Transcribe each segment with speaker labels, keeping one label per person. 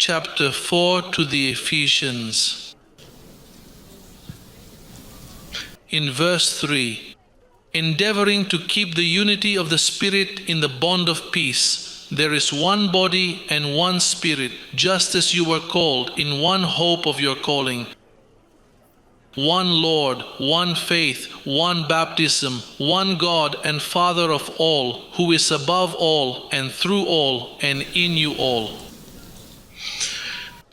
Speaker 1: chapter 4 to the Ephesians. In verse 3, endeavoring to keep the unity of the Spirit in the bond of peace. There is one body and one Spirit, just as you were called in one hope of your calling. One Lord, one faith, one baptism, one God and Father of all, who is above all and through all and in you all.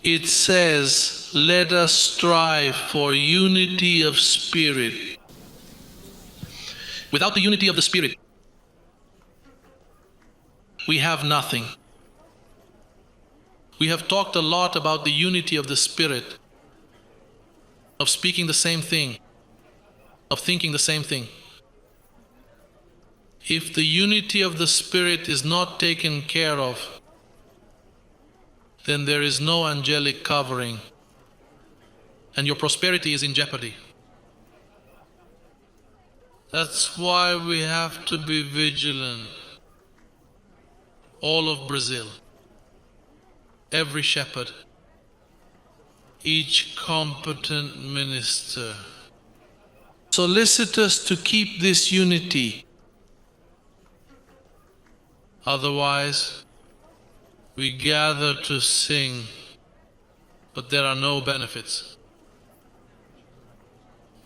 Speaker 1: It says, let us strive for unity of spirit. Without the unity of the Spirit, we have nothing. We have talked a lot about the unity of the Spirit, of speaking the same thing, of thinking the same thing. If the unity of the Spirit is not taken care of, then there is no angelic covering, and your prosperity is in jeopardy. That's why we have to be vigilant. All of Brazil, every shepherd, each competent minister, solicit us to keep this unity. Otherwise, we gather to sing, but there are no benefits.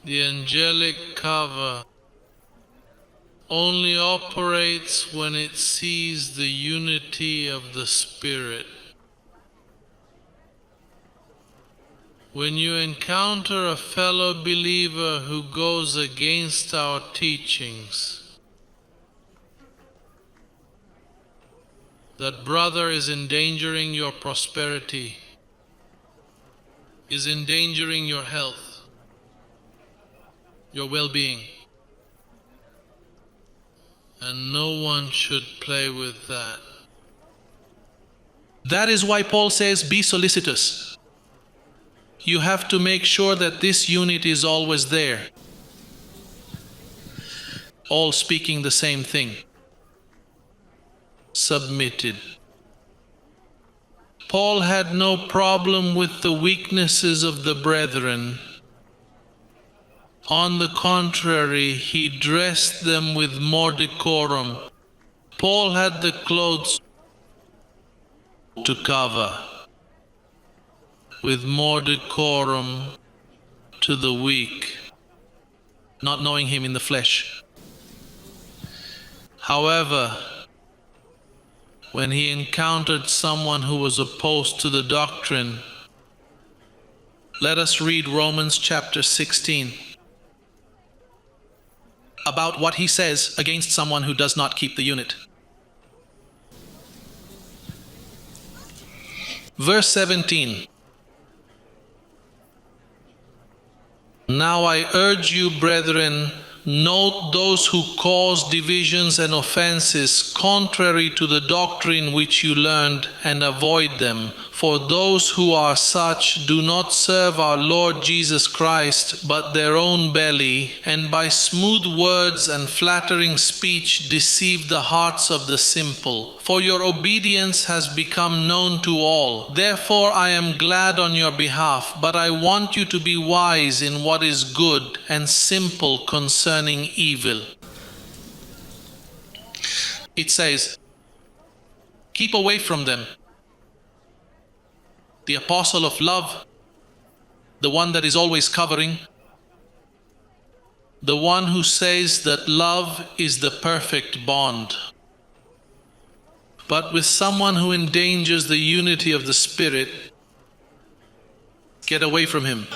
Speaker 1: The angelic cover only operates when it sees the unity of the Spirit. When you encounter a fellow believer who goes against our teachings, that brother is endangering your prosperity, is endangering your health, your well-being. And no one should play with that. That is why Paul says, be solicitous. You have to make sure that this unity is always there. All speaking the same thing. Submitted. Paul had no problem with the weaknesses of the brethren. On the contrary, he dressed them with more decorum. Paul had the clothes to cover, with more decorum to the weak, not knowing him in the flesh. However, when he encountered someone who was opposed to the doctrine, let us read Romans chapter 16. About what he says against someone who does not keep the unit. Verse 17. Now I urge you, brethren, note those who cause divisions and offenses contrary to the doctrine which you learned, and avoid them. For those who are such do not serve our Lord Jesus Christ, but their own belly, and by smooth words and flattering speech deceive the hearts of the simple. For your obedience has become known to all. Therefore I am glad on your behalf, but I want you to be wise in what is good and simple concerning evil. It says, keep away from them. The apostle of love, the one that is always covering, the one who says that love is the perfect bond. But with someone who endangers the unity of the Spirit, get away from him.